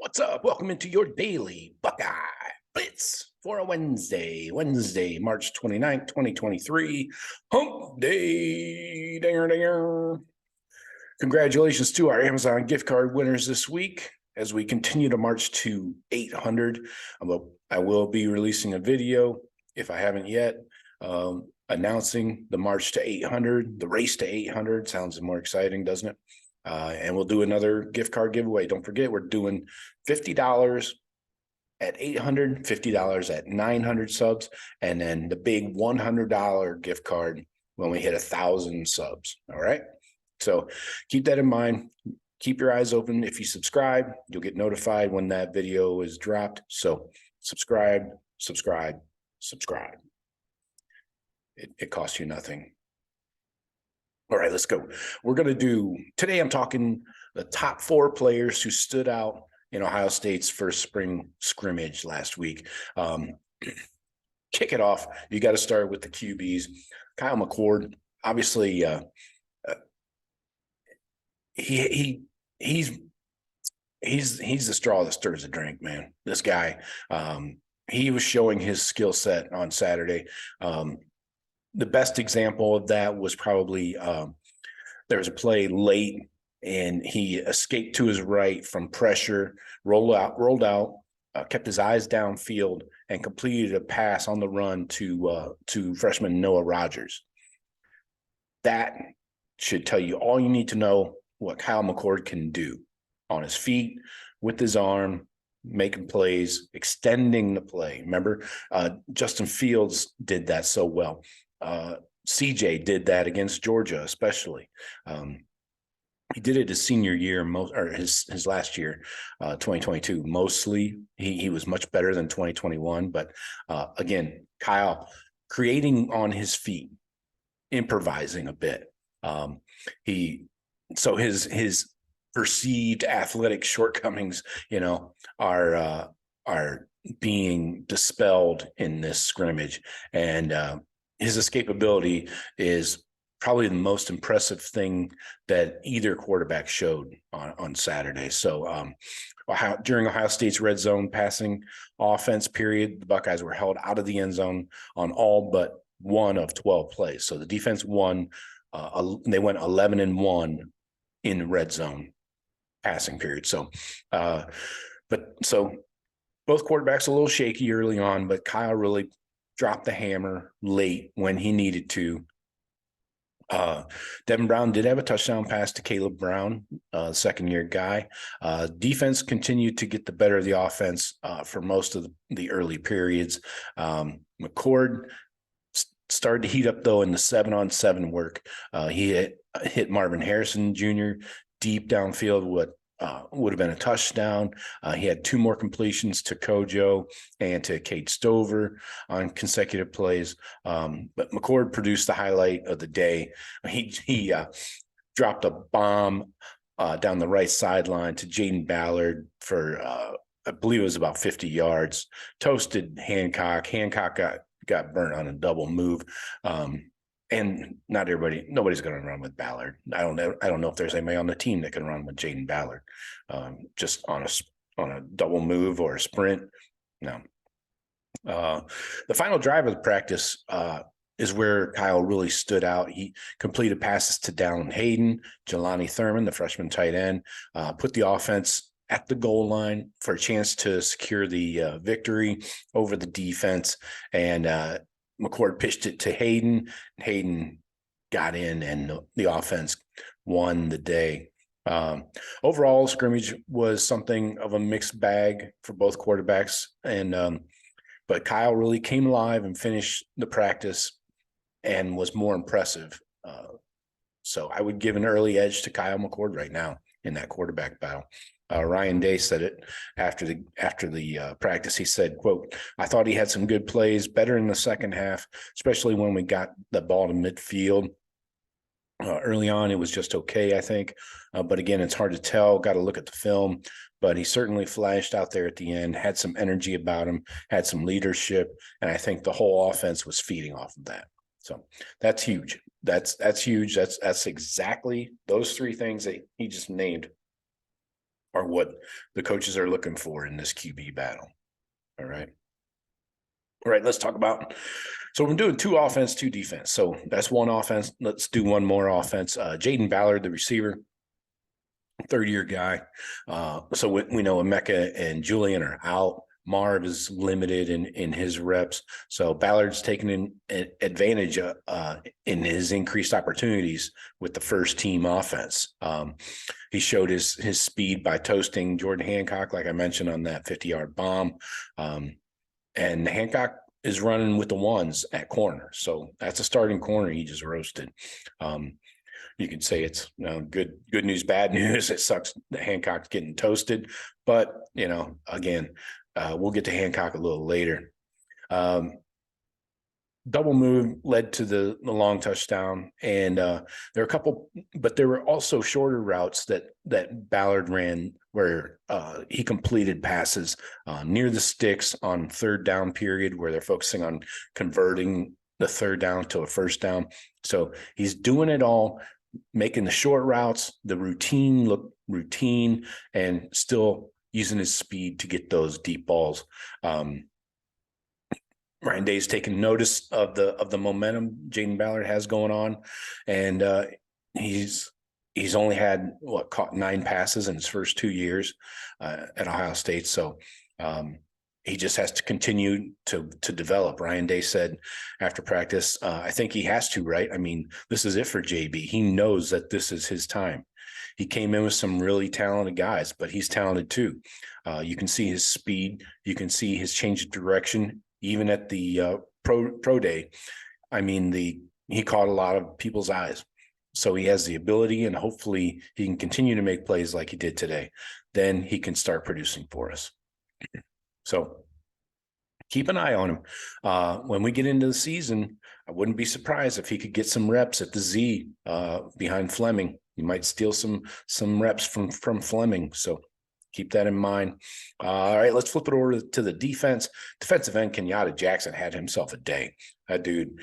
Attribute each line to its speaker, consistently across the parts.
Speaker 1: What's up? Welcome into your daily Buckeye Blitz for a Wednesday, March 29th, 2023. Hump Day. Dinger, dinger. Congratulations to our Amazon gift card winners this week as we continue to march to 800. I will be releasing a video, if I haven't yet, announcing the march to 800, the race to 800. Sounds more exciting, doesn't it? And we'll do another gift card giveaway. Don't forget, we're doing $50 at 800, $50 at 900 subs, and then the big $100 gift card when we hit 1,000 subs. All right. So keep that in mind. Keep your eyes open. If you subscribe, you'll get notified when that video is dropped. So subscribe. It costs you nothing. All right, let's go. We're going to do, today I'm talking the top 4 players who stood out in Ohio State's first spring scrimmage last week. Kick it off. You got to start with the QBs. Kyle McCord, obviously, he's the straw that stirs the drink, man. This guy, he was showing his skill set on Saturday. The best example of that was probably there was a play late and he escaped to his right from pressure, rolled out, kept his eyes downfield and completed a pass on the run to freshman Noah Rogers. That should tell you all you need to know what Kyle McCord can do on his feet, with his arm, making plays, extending the play. Remember, Justin Fields did that so well. CJ did that against Georgia, especially. He did it his senior year, his last year, 2022. Mostly, he was much better than 2021. But again, Kyle creating on his feet, improvising a bit. His perceived athletic shortcomings, are being dispelled in this scrimmage, and his escapability is probably the most impressive thing that either quarterback showed on Saturday. So during Ohio State's red zone passing offense period, the Buckeyes were held out of the end zone on all but one of 12 plays. So the defense won. They went 11-1 in the red zone passing period. So both quarterbacks a little shaky early on, but Kyle really dropped the hammer late when he needed to. Devin Brown did have a touchdown pass to Caleb Brown, second-year guy. Defense continued to get the better of the offense for most of the early periods. McCord started to heat up, though, in the 7-on-7 work. He hit Marvin Harrison Jr. deep downfield, what would have been a touchdown. He had 2 more completions to Kojo and to Cade Stover on consecutive plays. But McCord produced the highlight of the day. He dropped a bomb down the right sideline to Jaden Ballard for, I believe it was about 50 yards. Toasted Hancock. Hancock got burnt on a double move. And nobody's going to run with Ballard. I don't know if there's anybody on the team that can run with Jaden Ballard, just on a double move or a sprint. No. The final drive of the practice is where Kyle really stood out. He completed passes to Dallin Hayden, Jelani Thurman, the freshman tight end, put the offense at the goal line for a chance to secure the victory over the defense. And McCord pitched it to Hayden. Hayden got in, and the offense won the day. Overall, scrimmage was something of a mixed bag for both quarterbacks, but Kyle really came alive and finished the practice and was more impressive. So I would give an early edge to Kyle McCord right now in that quarterback battle. Ryan Day said it after the practice. He said, quote, "I thought he had some good plays, better in the second half, especially when we got the ball to midfield. Early on, it was just okay, I think. But again, it's hard to tell. Got to look at the film. But he certainly flashed out there at the end, had some energy about him, had some leadership, and I think the whole offense was feeding off of that. So that's huge. That's huge. That's exactly those 3 things that he just named are what the coaches are looking for in this QB battle. All right. All right, let's talk about. So we're doing 2 offense, 2 defense. So that's 1 offense. Let's do 1 more offense. Jaden Ballard, the receiver, 3rd-year guy. So we know Emeka and Julian are out. Marv is limited in his reps. So Ballard's taking advantage in his increased opportunities with the first team offense. He showed his speed by toasting Jordan Hancock, like I mentioned, on that 50-yard bomb. And Hancock is running with the ones at corner. So that's a starting corner he just roasted. You could say it's good news, bad news. It sucks that Hancock's getting toasted. But, again, we'll get to Hancock a little later. Double move led to the long touchdown. And there are a couple, but there were also shorter routes that Ballard ran where he completed passes near the sticks on 3rd down period, where they're focusing on converting the 3rd down to a 1st down. So he's doing it all, making the short routes, the routine look routine, and still using his speed to get those deep balls. Ryan Day's taking notice of the momentum Jaden Ballard has going on, and he's only had caught 9 passes in his first 2 years at Ohio State. So he just has to continue to develop. Ryan Day said after practice, I think he has to, right? I mean, this is it for JB. He knows that this is his time. He came in with some really talented guys, but he's talented too. You can see his speed. You can see his change of direction. Even at the pro day, I mean, he caught a lot of people's eyes. So he has the ability, and hopefully he can continue to make plays like he did today. Then he can start producing for us. So keep an eye on him. When we get into the season, I wouldn't be surprised if he could get some reps at the Z behind Fleming. He might steal some reps from Fleming. So keep that in mind. All right, let's flip it over to the defense. Defensive end Kenyatta Jackson had himself a day. That dude,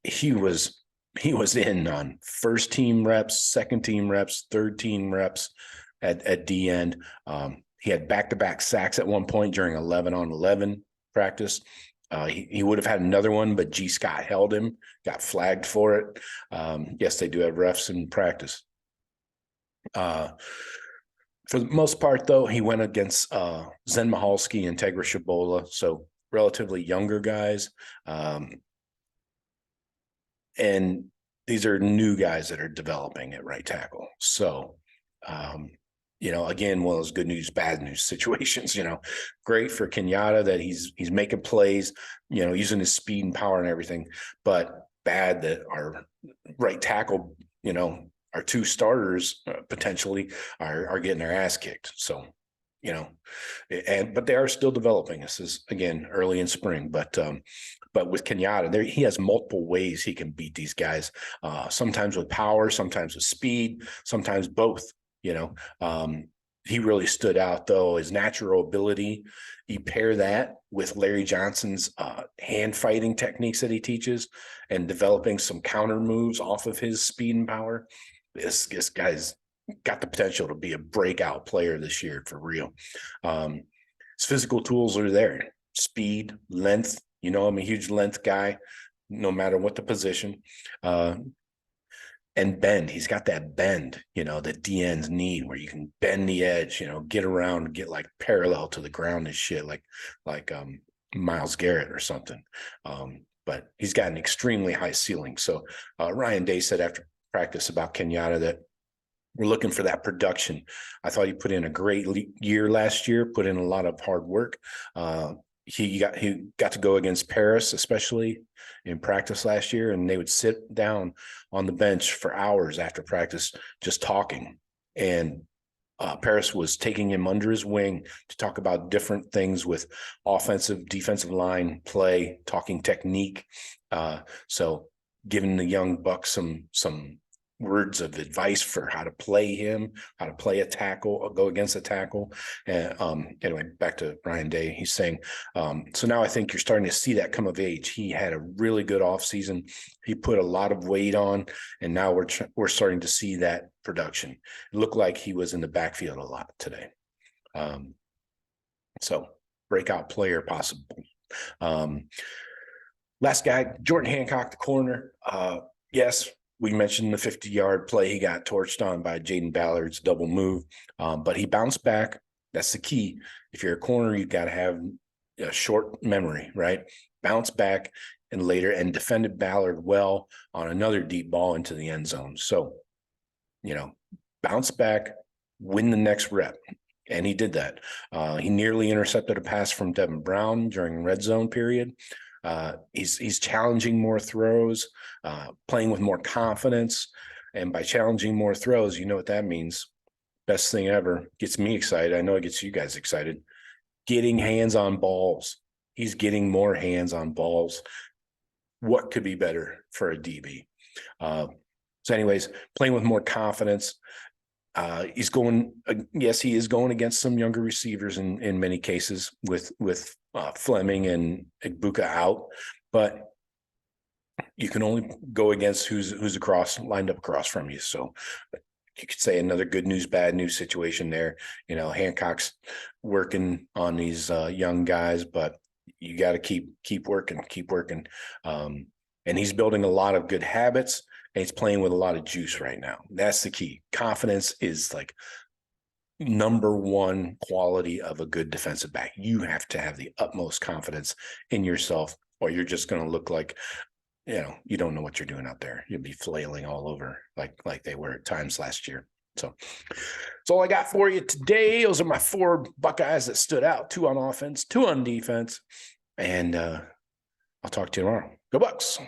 Speaker 1: he was in on 1st team reps, 2nd team reps, 3rd team reps at D end. He had back-to-back sacks at one point during 11-on-11 practice. He would have had another one, but G. Scott held him, got flagged for it. Yes, they do have refs in practice. For the most part, though, he went against Zen Mahalski and Tegra Shabola, so relatively younger guys. And these are new guys that are developing at right tackle. So, again, one of those good news, bad news situations. Great for Kenyatta that he's making plays, using his speed and power and everything, but bad that our right tackle, our 2 starters potentially are getting their ass kicked. So, but they are still developing. This is, again, early in spring, but with Kenyatta, he has multiple ways he can beat these guys. Sometimes with power, sometimes with speed, sometimes both. He really stood out, though, his natural ability. You pair that with Larry Johnson's hand fighting techniques that he teaches and developing some counter moves off of his speed and power. This guy's got the potential to be a breakout player this year for real. His physical tools are there. Speed, length. I'm a huge length guy, no matter what the position. And bend. He's got that bend, that DNs need, where you can bend the edge, get around, get like parallel to the ground and shit, like Myles Garrett or something. But he's got an extremely high ceiling. So Ryan Day said after practice about Kenyatta that we're looking for that production. I thought he put in a great year last year, put in a lot of hard work. He got to go against Paris, especially in practice last year, and they would sit down on the bench for hours after practice just talking. And Paris was taking him under his wing to talk about different things with offensive, defensive line play, talking technique. So giving the young buck some words of advice for how to play him, how to play a tackle, or go against a tackle. And anyway, back to Ryan Day. He's saying, so now I think you're starting to see that come of age. He had a really good offseason. He put a lot of weight on, and now we're starting to see that production. It looked like he was in the backfield a lot today. So breakout player possible. Last guy, Jordan Hancock, the corner. Yes, we mentioned the 50-yard play. He got torched on by Jaden Ballard's double move, but he bounced back. That's the key. If you're a corner, you got to have a short memory, right? Bounce back and defended Ballard well on another deep ball into the end zone. So, bounce back, win the next rep. And he did that. He nearly intercepted a pass from Devin Brown during red zone period. He's challenging more throws, playing with more confidence. And by challenging more throws, you know what that means. Best thing ever. Gets me excited. I know it gets you guys excited. Getting hands on balls. He's getting more hands on balls. What could be better for a DB? So anyways, playing with more confidence. He is going against some younger receivers in many cases with Fleming and Buckeye out, but you can only go against who's lined up across from you. So you could say another good news, bad news situation there. Hancock's working on these young guys, but you got to keep working. And he's building a lot of good habits. And he's playing with a lot of juice right now. That's the key. Confidence is like number one quality of a good defensive back. You have to have the utmost confidence in yourself, or you're just going to look like, you don't know what you're doing out there. You'll be flailing all over like they were at times last year. So that's all I got for you today. Those are my 4 Buckeyes that stood out, 2 on offense, 2 on defense. And I'll talk to you tomorrow. Go Bucks.